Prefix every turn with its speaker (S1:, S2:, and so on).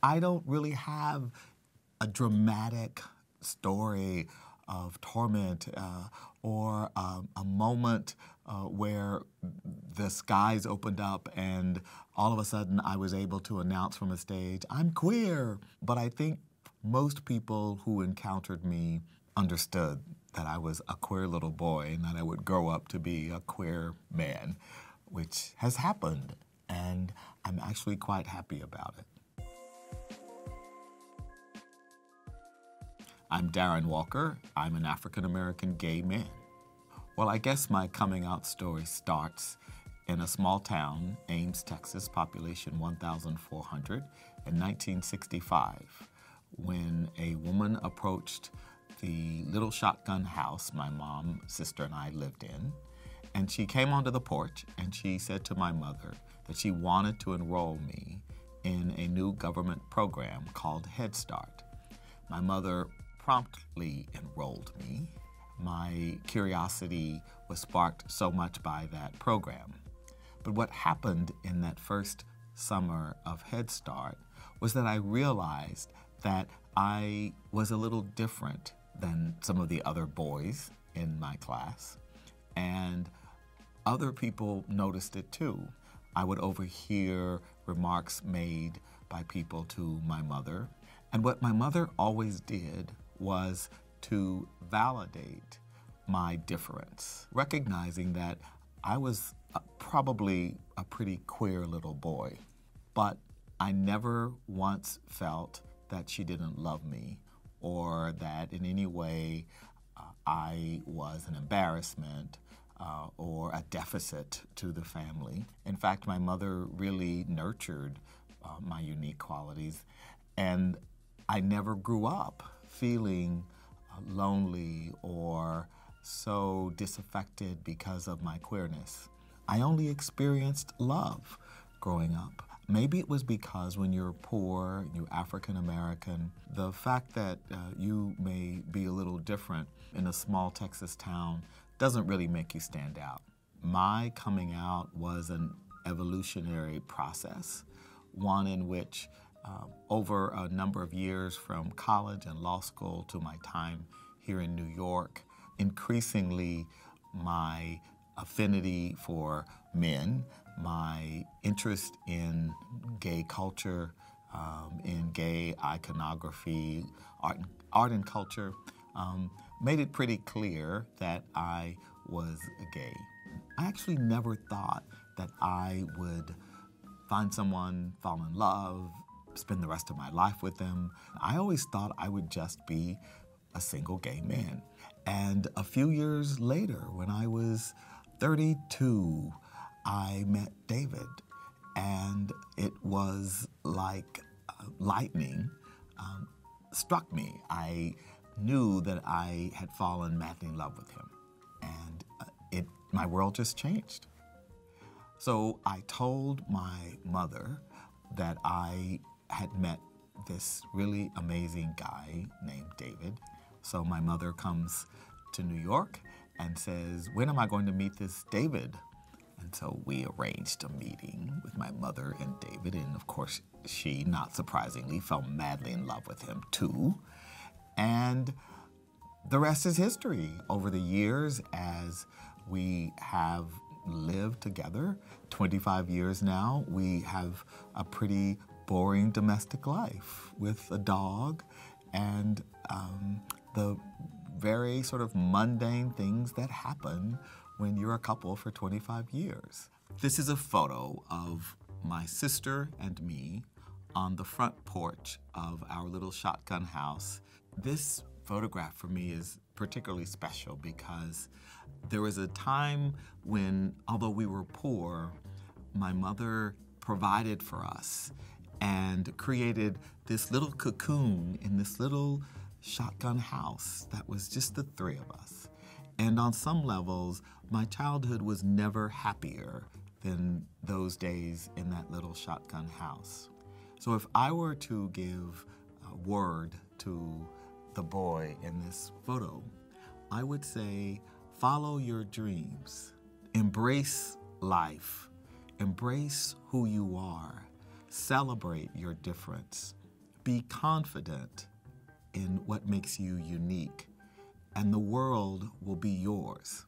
S1: I don't really have a dramatic story of torment or a moment where the skies opened up and all of a sudden I was able to announce from a stage, I'm queer. But I think most people who encountered me understood that I was a queer little boy and that I would grow up to be a queer man, which has happened, and I'm actually quite happy about it. I'm Darren Walker. I'm an African-American gay man. Well, I guess my coming out story starts in a small town, Ames, Texas, population 1,400, in 1965, when a woman approached the little shotgun house my mom, sister, and I lived in, and she came onto the porch and she said to my mother that she wanted to enroll me in a new government program called Head Start. My mother promptly enrolled me. My curiosity was sparked so much by that program. But what happened in that first summer of Head Start was that I realized that I was a little different than some of the other boys in my class, and other people noticed it too. I would overhear remarks made by people to my mother, and what my mother always did was to validate my difference, recognizing that I was probably a pretty queer little boy, but I never once felt that she didn't love me or that in any way I was an embarrassment or a deficit to the family. In fact, my mother really nurtured my unique qualities, and I never grew up feeling lonely or so disaffected because of my queerness. I only experienced love growing up. Maybe it was because when you're poor, you're African American, the fact that you may be a little different in a small Texas town doesn't really make you stand out. My coming out was an evolutionary process, one in which over a number of years from college and law school to my time here in New York, increasingly my affinity for men, my interest in gay culture, in gay iconography, art and culture, made it pretty clear that I was gay. I actually never thought that I would find someone, fall in love, spend the rest of my life with them. I always thought I would just be a single gay man. And a few years later, when I was 32, I met David, and it was like lightning struck me. I knew that I had fallen madly in love with him, and my world just changed. So I told my mother that I had met this really amazing guy named David. So my mother comes to New York and says, when am I going to meet this David? And so we arranged a meeting with my mother and David, and of course she, not surprisingly, fell madly in love with him too. And the rest is history. Over the years, as we have lived together, 25 years now, we have a pretty boring domestic life with a dog and the very sort of mundane things that happen when you're a couple for 25 years. This is a photo of my sister and me on the front porch of our little shotgun house. This photograph for me is particularly special because there was a time when, although we were poor, my mother provided for us and created this little cocoon in this little shotgun house that was just the three of us. And on some levels, my childhood was never happier than those days in that little shotgun house. So if I were to give a word to the boy in this photo, I would say, follow your dreams, embrace life, embrace who you are, celebrate your difference, Be confident in what makes you unique, and the world will be yours.